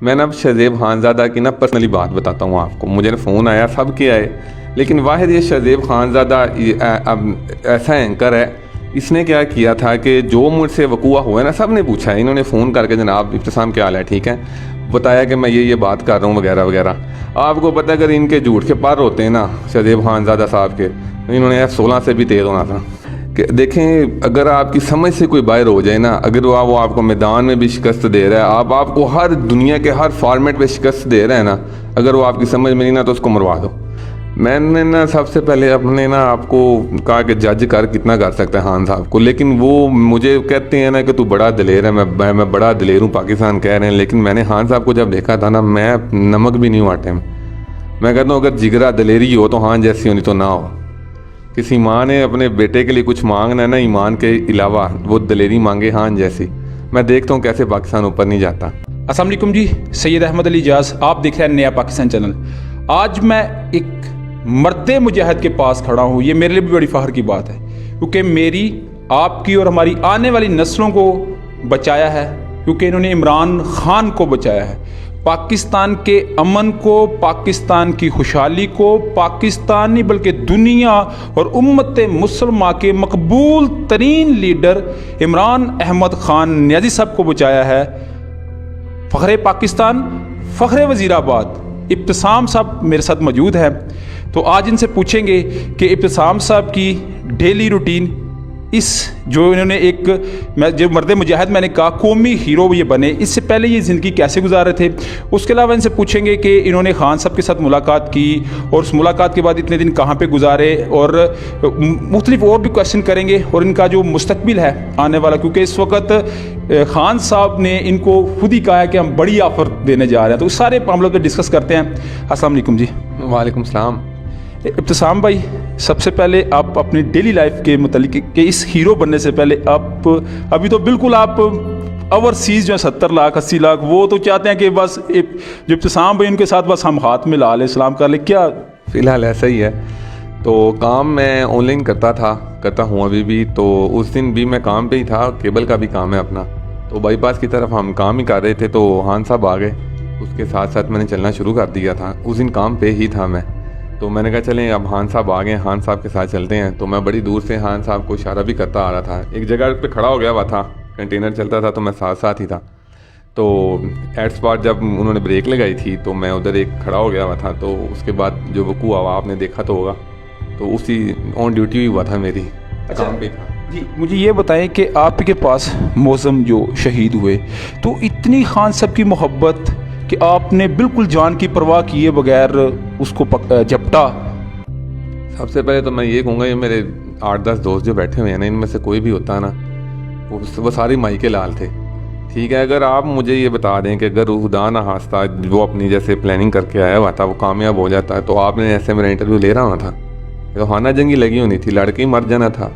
मैं ना शहज़ेब खानज़ादा की ना पर्सनली बात बताता हूँ आपको। मुझे ना फ़ोन आया, सब के आए, लेकिन वाहिद ये शहज़ेब खानज़ादा अब ऐसा एंकर है, इसने क्या किया था कि जो मुझसे वकूआ हुआ है ना, सब ने पूछा है, इन्होंने फ़ोन करके जनाब इब्तिसाम क्या हाल है, ठीक है, बताया कि मैं ये बात कर रहा हूँ वगैरह वगैरह। आपको पता है अगर इनके झूठ के पार होते हैं ना शहज़ेब खानज़ादा साहब के, तो इन्होंने F-16 से भी तेज़ होना था। कि देखें, अगर आपकी समझ से कोई बाहर हो जाए ना, अगर वो आपको मैदान में भी शिकस्त दे रहा है, आपको हर दुनिया के हर फॉर्मेट पे शिकस्त दे रहा है ना, अगर वो आपकी समझ में नहीं ना, तो उसको मरवा दो। मैंने ना सबसे पहले अपने ना आपको कहा कि जज कर कितना कर सकता है खान साहब को, लेकिन वो मुझे कहते हैं ना कि तू बड़ा दिलेर है, मैं बड़ा दिलेर हूँ, पाकिस्तान कह रहे हैं, लेकिन मैंने खान साहब को जब देखा था ना, मैं नमक भी नहीं हूँ आटे में। मैं कहता हूँ अगर जिगरा दिलेरी हो तो हाँ जैसी होनी तो ना हो। किसी माँ ने अपने बेटे के लिए कुछ मांगना है ना ईमान के अलावा, वो दिलेरी मांगे हान जैसी। मैं देखता हूँ कैसे पाकिस्तान ऊपर नहीं जाता। अस्सलाम वालेकुम जी, सैयद अहमद अली इजाज़, आप देख रहे हैं नया पाकिस्तान चैनल। आज मैं एक मर्दे मुजाहिद के पास खड़ा हूँ। ये मेरे लिए भी बड़ी फ़ख्र की बात है, क्योंकि मेरी, आपकी और हमारी आने वाली नस्लों को बचाया है, क्योंकि इन्होंने इमरान खान को बचाया है। पाकिस्तान के अमन को, पाकिस्तान की खुशहाली को, पाकिस्तान नहीं बल्कि दुनिया और उम्मत मुसलमा के मकबूल तरीन लीडर इमरान अहमद खान नियाज़ी साहब को बचाया है। फ़ख्रे पाकिस्तान, फ़ख्रे वज़ीराबाद इब्तिसाम साहब मेरे साथ मौजूद हैं। तो आज इनसे पूछेंगे कि इब्तिसाम साहब की डेली रूटीन, इस जो इन्होंने जो मर्द मुजाहिद मैंने कहा कौमी हीरो ये बने, इससे पहले ये ज़िंदगी कैसे गुजारे थे। उसके अलावा इनसे पूछेंगे कि इन्होंने खान साहब के साथ मुलाकात की और उस मुलाकात के बाद इतने दिन कहाँ पे गुजारे, और मुख्तलिफ और भी क्वेश्चन करेंगे, और इनका जो मुस्तकबिल है आने वाला, क्योंकि इस वक्त खान साहब ने इनको खुद ही कहा है कि हम बड़ी ऑफ़र देने जा रहे हैं। तो उस सारे मामलों पर डिस्कस करते हैं। अस्सलाम वालेकुम जी। वालेकुम सलाम। इब्तिसाम भाई, सबसे पहले आप अपनी डेली लाइफ के मुतालिक कि इस हीरो बनने से पहले आप अभी तो बिल्कुल आप ओवरसीज़ जो 70 लाख 80 लाख वो तो चाहते हैं कि बस जो इब्तिसाम भाई उनके साथ बस हम हाथ मिला लें, सलाम कर ले, क्या? फ़िलहाल ऐसा ही है। तो काम मैं ऑनलाइन करता हूँ अभी भी। तो उस दिन भी मैं काम पे ही था, केबल का भी काम है अपना। तो बाईपास की तरफ हम काम ही कर रहे थे, तो खान साहब आ गए, उसके साथ साथ मैंने चलना शुरू कर दिया था। उस दिन काम पे ही था मैं, तो मैंने कहा चलें अब खान साहब आ गए, खान साहब के साथ चलते हैं। तो मैं बड़ी दूर से खान साहब को इशारा भी करता आ रहा था। एक जगह पे खड़ा हो गया हुआ था, कंटेनर चलता था, तो मैं साथ साथ ही था। तो एट स्पॉट जब उन्होंने ब्रेक लगाई थी, तो मैं उधर एक खड़ा हो गया हुआ था। तो उसके बाद जो वकूआ हुआ आपने देखा तो होगा, तो उसी ऑन ड्यूटी ही हुआ था, मेरी काम पे था जी। मुझे ये बताएं कि आपके पास मौज़म जो शहीद हुए, तो इतनी खान साहब की मोहब्बत कि आपने बिल्कुल जान की परवाह किए बगैर उसको झपटा। सबसे पहले तो मैं ये कहूँगा, ये मेरे 8-10 दोस्त जो बैठे हुए हैं ना, इनमें से कोई भी होता ना, वो सारे माई के लाल थे, ठीक है। अगर आप मुझे ये बता दें कि अगर खुदा ना खास्ता वो अपनी जैसे प्लानिंग करके आया हुआ था, वो कामयाब हो जाता है, तो आपने ऐसे मेरा इंटरव्यू ले रहा होना था, तो खाना जंगी लगी होनी थी, लड़के ही मर जाना था,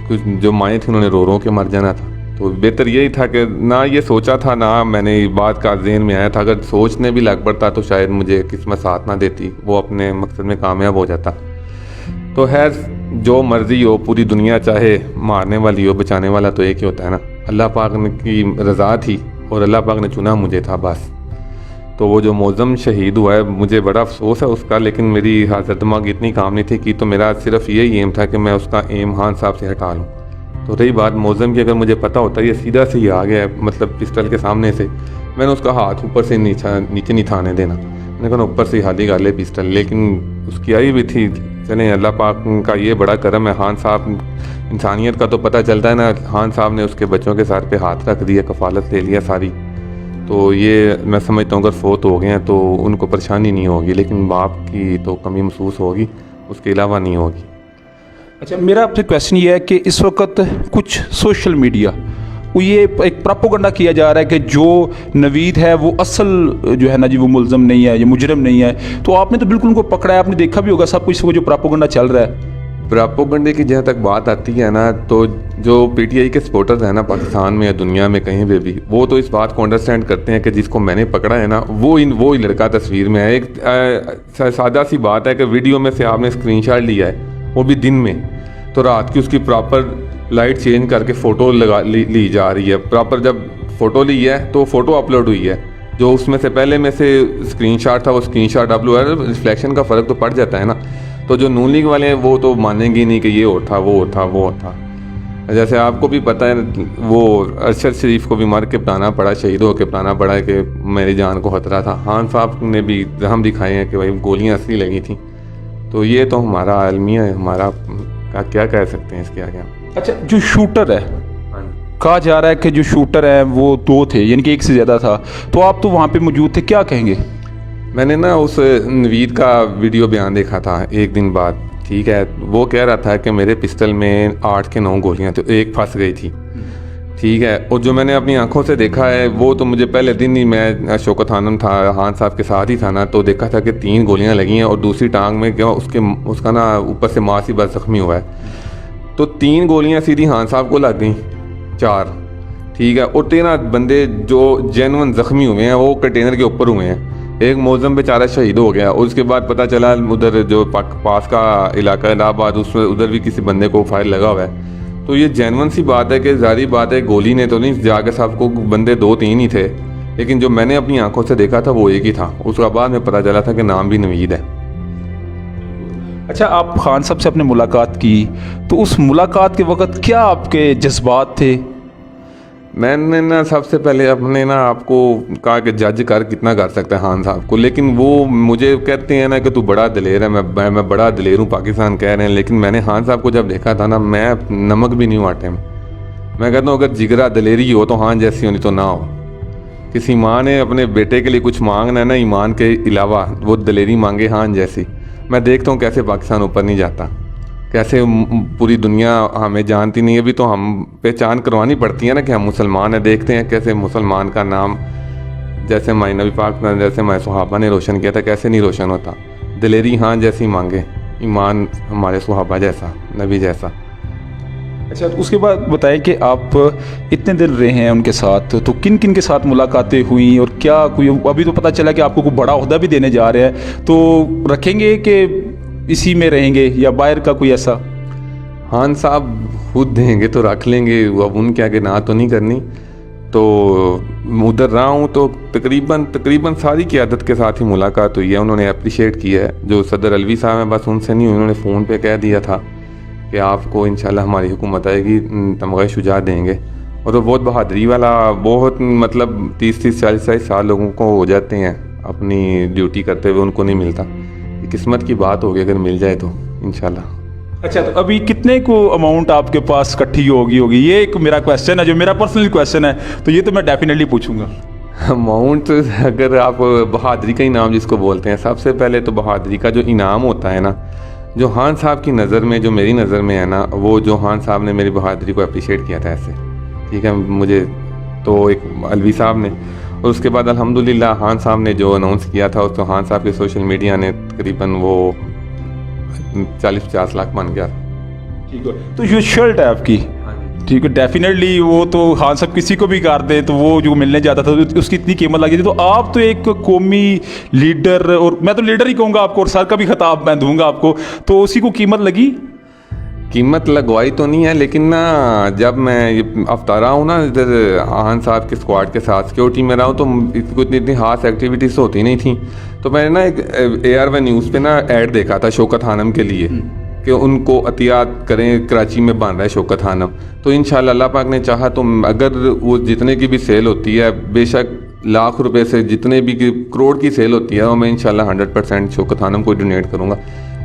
कुछ जो माएँ थी उन्होंने रो के मर जाना था। तो बेहतर यही था कि ना ये सोचा था, ना मैंने ये बात का ज़हन में आया था। अगर सोचने भी लग पड़ता तो शायद मुझे किस्मत साथ ना देती, वो अपने मकसद में कामयाब हो जाता। तो खैर जो मर्ज़ी हो, पूरी दुनिया चाहे मारने वाली हो, बचाने वाला तो एक ही होता है ना। अल्लाह पाक की रज़ा थी और अल्लाह पाक ने चुना मुझे था बस। तो वो जो मौज़म शहीद हुआ है, मुझे बड़ा अफसोस है उसका, लेकिन मेरी हाज़र दिमाग इतनी काम नहीं थी कि, तो मेरा सिर्फ यही एम था कि मैं उसका एम खान साहब से हटा लूँ। तो रही बात मौज़म की, अगर मुझे पता होता ये सीधा से ही आ गया है, मतलब पिस्टल के सामने से, मैंने उसका हाथ ऊपर से नीचे नहीं थाने देना, मैंने कहा ऊपर से हाली कर ले पिस्टल, लेकिन उसकी आई भी थी। चलें, अल्लाह पाक का ये बड़ा करम है। खान साहब, इंसानियत का तो पता चलता है ना, खान साहब ने उसके बच्चों के सर पे हाथ रख दिया, कफ़ालत ले लिया सारी। तो ये मैं समझता हूँ अगर फोत हो गए हैं तो उनको परेशानी नहीं होगी, लेकिन बाप की तो कमी महसूस होगी, उसके अलावा नहीं होगी। अच्छा, मेरा आपसे क्वेश्चन ये है कि इस वक्त कुछ सोशल मीडिया ये एक प्रोपेगेंडा किया जा रहा है कि जो नवीद है वो असल जो है ना जी, वो मुल्ज़म नहीं है, ये मुजरिम नहीं है। तो आपने तो बिल्कुल उनको पकड़ा है, आपने देखा भी होगा सब कुछ, वो जो प्रोपेगेंडा चल रहा है। प्रोपेगेंडे की जहाँ तक बात आती है ना, तो जो PTI के सपोर्टर्स हैं ना, पाकिस्तान में या दुनिया में कहीं पे भी, वो तो इस बात को अंडरस्टैंड करते हैं कि जिसको मैंने पकड़ा है ना, वो ही लड़का तस्वीर में है। एक सादा सी बात है कि वीडियो में से आपने स्क्रीनशॉट लिया है, वो भी दिन में, तो रात की उसकी प्रॉपर लाइट चेंज करके फ़ोटो ली जा रही है। प्रॉपर जब फ़ोटो ली है तो फ़ोटो अपलोड हुई है, जो उसमें से पहले में से स्क्रीनशॉट था वो स्क्रीनशॉट अपलोड, रिफ्लेक्शन का फ़र्क तो पड़ जाता है ना। तो जो नून लीग वाले हैं वो तो मानेंगे नहीं कि ये और था वो और था वो और था। जैसे आपको भी पता है वो अरशद शरीफ को भी मार के पिलाना पड़ा, शहीद होकर पिलाना पड़ा कि मेरी जान को खतरा था। खान साहब ने भी जहम दिखाए हैं कि भाई गोलियां असली लगी थी। तो ये तो हमारा आलमिया है, हमारा क्या कह सकते हैं इसके आगे। अच्छा, जो शूटर है, कहा जा रहा है कि जो शूटर है वो 2 थे, यानी कि 1 से ज़्यादा था, तो आप तो वहाँ पे मौजूद थे, क्या कहेंगे? मैंने ना उस नवीद का वीडियो बयान देखा था एक दिन बाद, ठीक है। वो कह रहा था कि मेरे पिस्टल में 8 के 9 गोलियां तो 1 फंस गई थी, ठीक है। और जो मैंने अपनी आंखों से देखा है वो तो मुझे पहले दिन ही, मैं शौकत खानम था, खान साहब के साथ ही था ना, तो देखा था कि 3 गोलियां लगी हैं और दूसरी टांग में क्या उसका ना ऊपर से मांस ही बस जख्मी हुआ है। तो 3 गोलियां सीधी खान साहब को लग गई, 4, ठीक है। और 13 बंदे जो जेन्युइन जख्मी हुए हैं वो कंटेनर के ऊपर हुए हैं। एक मौजम बेचारा शहीद हो गया और उसके बाद पता चला उधर जो पास का इलाका इलाहाबाद, उसमें उधर भी किसी बंदे को फायर लगा हुआ है। तो ये जेन्युइन सी बात है कि जारी बात है गोली ने तो नहीं, जाके साहब को बंदे 2-3 ही थे, लेकिन जो मैंने अपनी आंखों से देखा था वो 1 ही था। उसके बाद में पता चला था कि नाम भी नवीद है। अच्छा, आप खान साहब से आपने मुलाकात की, तो उस मुलाकात के वक्त क्या आपके जज्बात थे? मैंने ना सबसे पहले अपने ना आपको कहा कि जज कर कितना कर सकता है खान साहब को, लेकिन वो मुझे कहते हैं ना कि तू बड़ा दिलेर है। मैं बड़ा दिलेर हूँ, पाकिस्तान कह रहे हैं, लेकिन मैंने खान साहब को जब देखा था ना, मैं नमक भी नहीं हुआ टाइम। मैं कहता हूँ अगर जिगरा दिलेरी हो तो खान जैसी होनी तो ना हो। किसी माँ ने अपने बेटे के लिए कुछ मांगना है ना ईमान के अलावा, वो दिलेरी मांगे खान जैसी। मैं देखता हूँ कैसे पाकिस्तान ऊपर नहीं जाता, कैसे पूरी दुनिया हमें जानती नहीं है। अभी तो हम पहचान करवानी पड़ती है ना कि हम मुसलमान हैं। देखते हैं कैसे मुसलमान का नाम जैसे हमारे नबी पाक ने, जैसे हमारे सुहाबा ने रोशन किया था, कैसे नहीं रोशन होता। दिलेरी हाँ जैसी मांगे, ईमान हमारे सुहाबा जैसा, नबी जैसा। अच्छा, तो उसके बाद बताएं कि आप इतने दिन रहे हैं उनके साथ, तो किन किन के साथ मुलाकातें हुई और क्या कोई, अभी तो पता चला कि आपको कोई बड़ा ओहदा भी देने जा रहे हैं, तो रखेंगे कि इसी में रहेंगे या बाहर का कोई ऐसा? खान साहब खुद देंगे तो रख लेंगे, अब उनके आगे ना तो नहीं करनी। तो उधर रहा हूँ तो तकरीबन सारी क़यादत के साथ ही मुलाकात हुई है। उन्होंने अप्रिशिएट किया है। जो सदर अलवी साहब हैं बस उनसे नहीं हुई, उन्होंने फ़ोन पे कह दिया था कि आपको इंशाल्लाह हमारी हुकूमत आएगी, तमग़ा शुजात देंगे। और तो बहुत बहादरी वाला, बहुत मतलब 30-40 साल लोगों को हो जाते हैं अपनी ड्यूटी करते हुए, उनको नहीं मिलता। किस्मत की बात होगी, अगर मिल जाए तो इंशाल्लाह। अच्छा, तो अभी कितने को अमाउंट आपके पास इकट्ठी होगी? ये एक मेरा क्वेश्चन है, जो मेरा पर्सनल क्वेश्चन है, तो ये तो मैं डेफिनेटली पूछूंगा। अमाउंट, अगर आप बहादरी का इनाम जिसको बोलते हैं, सबसे पहले तो बहादरी का जो इनाम होता है ना, जो खान साहब की नज़र में, जो मेरी नज़र में है ना, वो जो खान साहब ने मेरी बहादरी को अप्रिशिएट किया था ऐसे, ठीक है, मुझे तो एक अलवी साहब ने, और उसके बाद अल्हम्दुलिल्लाह खान साहब ने जो अनाउंस किया था, उसको खान साहब के सोशल मीडिया ने तकरीबन वो 40-50 लाख बन गया। ठीक है, तो ये शर्ट है आपकी, ठीक है, डेफिनेटली वो तो खान साहब किसी को भी कर दे तो वो जो मिलने जाता था तो उसकी इतनी कीमत लगी थी। तो आप तो एक कौमी लीडर, और मैं तो लीडर ही कहूँगा आपको, और सर का भी खिताब मैं दूंगा आपको, तो उसी को कीमत लगी? कीमत लगवाई तो नहीं है, लेकिन ना जब मैं ये हफ्ता रहा हूँ ना इधर खान साहब के स्क्वाड के साथ सिक्योरिटी में रहा हूँ, तो इतनी खास एक्टिविटीज़ होती नहीं थी। तो मैंने ना एक AR1 न्यूज़ पे ना ऐड देखा था शौकत खानम के लिए कि उनको अतियात करें, कराची में बन रहा है शौकत खानम। तो इंशाल्लाह अल्लाह पाक ने चाहा तो अगर वो जितने की भी सेल होती है, बेशक लाख रुपए से जितने भी करोड़ की सेल होती है, वो मैं इंशाल्लाह 100% शौकत खानम को डोनेट करूँगा।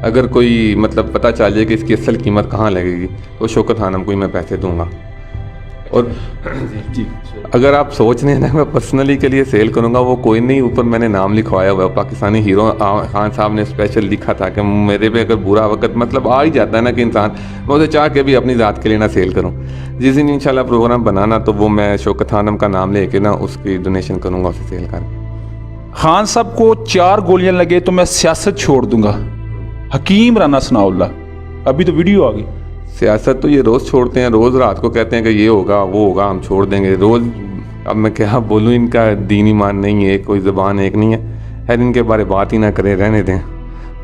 अगर कोई मतलब पता चल जाए कि इसकी असल कीमत कहाँ लगेगी तो शौकत खानम को ही मैं पैसे दूंगा। और जी, अगर आप सोच रहे हैं ना मैं पर्सनली के लिए सेल करूंगा, वो कोई नहीं, ऊपर मैंने नाम लिखवाया हुआ है, पाकिस्तानी हीरो खान साहब ने स्पेशल लिखा था कि मेरे पे अगर बुरा वक्त मतलब आ ही जाता है ना कि इंसान, मैं उसे चाह के भी अपनी ज़ात के लिए ना सेल करूँ। जिस दिन इंशाल्लाह प्रोग्राम बनाना तो वो मैं शौकत खानम का नाम लेके ना उसकी डोनेशन करूँगा, उसे सेल कर। खान साहब को 4 गोलियां लगे तो मैं सियासत छोड़ दूंगा, हकीम राना सनाउल्लाह, अभी तो वीडियो आ गई। सियासत तो ये रोज़ छोड़ते हैं, रोज़ रात को कहते हैं कि ये होगा वो होगा, हम छोड़ देंगे रोज़। अब मैं क्या बोलूँ, इनका दीन ईमान नहीं है, कोई ज़बान एक नहीं है, खैर इनके बारे बात ही ना करें, रहने दें।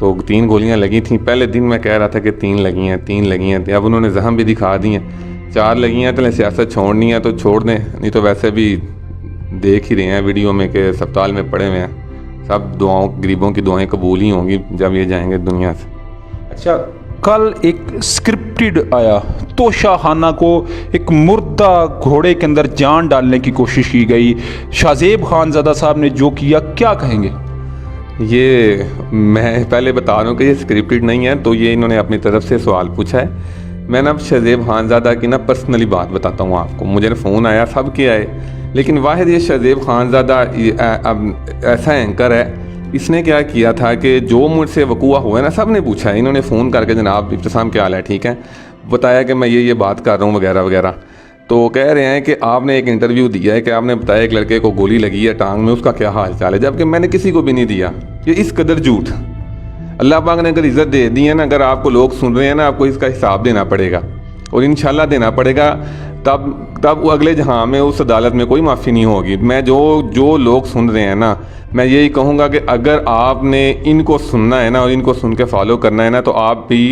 तो 3 गोलियां लगी थी, पहले दिन मैं कह रहा था कि 3 लगी हैं, अब उन्होंने जहम भी दिखा दी हैं, 4 लगी हैं। तो सियासत छोड़नी है तो छोड़ दें, नहीं तो वैसे भी देख ही रहे हैं वीडियो में कि अस्पताल में पड़े हुए हैं। सब दुआओं, गरीबों की दुआएं कबूल ही होंगी जब ये जाएंगे दुनिया से। अच्छा, कल एक स्क्रिप्टेड आया, तोशा खाना को एक मुर्दा घोड़े के अंदर जान डालने की कोशिश की गई। शाहजेब खानज़ादा साहब ने जो किया, क्या कहेंगे? ये मैं पहले बता रहा हूँ कि ये स्क्रिप्टेड नहीं है, तो ये इन्होंने अपनी तरफ से सवाल पूछा है। मैं ना शाहजेब खानज़ादा की ना पर्सनली बात बताता हूँ आपको। मुझे ना फ़ोन आया, सब के आए, लेकिन वाहिद ये शाहजेब खानज़ादा ऐसा एंकर है, इसने क्या किया था कि जो मुझसे वकूआ हुआ है ना, सब ने पूछा है। इन्होंने फ़ोन करके जनाब इब्तिसाम क्या हाल है, ठीक है, बताया कि मैं ये बात कर रहा हूँ वगैरह वगैरह। तो कह रहे हैं कि आपने एक इंटरव्यू दिया है कि आपने बताया एक लड़के को गोली लगी है टांग में, उसका क्या हाल चाल है, जबकि मैंने किसी को भी नहीं दिया। ये इस कदर झूठ। अल्लाह पाक ने अगर इज़्ज़त दे दी है ना, अगर आपको लोग सुन रहे हैं ना, आपको इसका हिसाब देना पड़ेगा और इंशाल्लाह देना पड़ेगा। तब अगले जहाँ में उस अदालत में कोई माफ़ी नहीं होगी। मैं जो लोग सुन रहे हैं ना, मैं यही कहूँगा कि अगर आपने इनको सुनना है ना और इनको सुन के फॉलो करना है ना, तो आप भी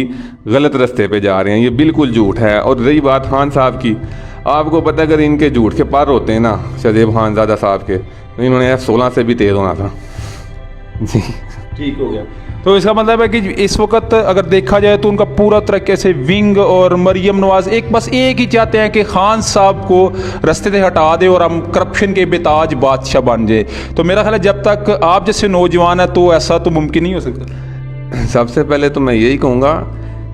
गलत रास्ते पे जा रहे हैं। ये बिल्कुल झूठ है। और रही बात खान साहब की, आपको पता है अगर इनके झूठ के पार होते हैं ना शाहजेब खानज़ादा साहब के, तो इन्होंने F-16 से भी तेज़ होना था। जी, ठीक हो गया। तो इसका मतलब है कि इस वक्त अगर देखा जाए तो उनका पूरा तरीके से विंग और मरियम नवाज बस एक ही चाहते हैं कि खान साहब को रास्ते से हटा दे और हम करप्शन के बेताज बादशाह बन जाए। तो मेरा ख्याल है जब तक आप जैसे नौजवान है तो ऐसा तो मुमकिन नहीं हो सकता। सबसे पहले तो मैं यही कहूँगा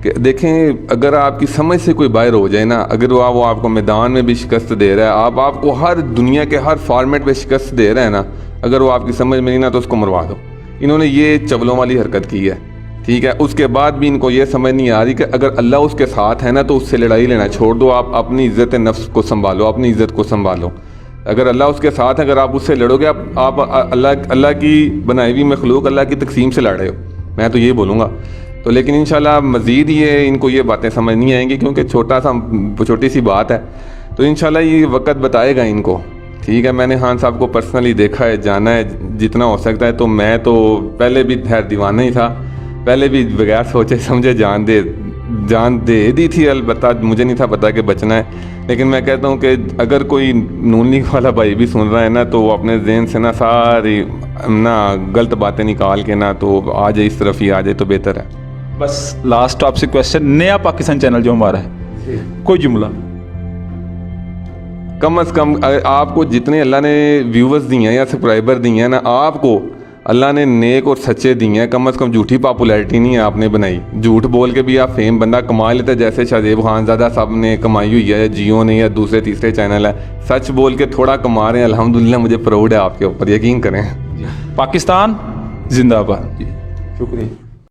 कि देखें, अगर आपकी समझ से कोई बाहर हो जाए ना, अगर वो आपको मैदान में भी शिकस्त दे रहा है, आपको हर दुनिया के हर फॉर्मेट पे शिकस्त दे रहा है ना, अगर वो आपकी समझ में नहीं ना, तो उसको मरवा दो। इन्होंने ये चवलों वाली हरकत की है, ठीक है। उसके बाद भी इनको ये समझ नहीं आ रही कि अगर अल्लाह उसके साथ है ना, तो उससे लड़ाई लेना छोड़ दो। आप अपनी इज़्ज़त नफ्स को संभालो, अपनी इज़्ज़त को संभालो। अगर अल्लाह उसके साथ है, अगर आप उससे लड़ोगे, आप अल्लाह की बनाई हुई मखलूक, अल्लाह की तकसीम से लड़ रहे हो। मैं तो ये बोलूँगा। तो लेकिन इंशाल्लाह मज़ीद इनको ये बातें समझ नहीं आएंगी, क्योंकि छोटी सी बात है। तो इंशाल्लाह ये वक्त बताएगा इनको, ठीक है। मैंने खान साहब को पर्सनली देखा है, जाना है जितना हो सकता है। तो मैं तो पहले भी खैर दीवाना ही था, पहले भी बगैर सोचे समझे जान दे दी थी। अलबत्ता मुझे नहीं था पता कि बचना है। लेकिन मैं कहता हूँ कि अगर कोई नून लीग वाला भाई भी सुन रहा है ना, तो वो अपने जहन से ना सारी ना गलत बातें निकाल के ना, तो आ जाए इस तरफ ही आ जाए तो बेहतर है। बस लास्ट आपसे क्वेश्चन, नया पाकिस्तान चैनल जो हमारा है, कोई जुमला कम से कम आपको जितने अल्लाह ने व्यूवर्स दिए हैं या सब्सक्राइबर दिए हैं ना, आपको अल्लाह ने नेक और सच्चे दिए हैं। कम से कम झूठी पॉपुलैरिटी नहीं है आपने बनाई। झूठ बोल के भी आप फेम बंदा कमा लेते हैं, जैसे शाहजेब खानज़ादा साहब ने कमाई हुई है, जियो ने या दूसरे तीसरे चैनल है। सच बोल के थोड़ा कमा रहे हैं, अल्हम्दुलिल्लाह। मुझे प्राउड है आपके ऊपर, यकीन करें। पाकिस्तान जिंदाबाद। शुक्रिया।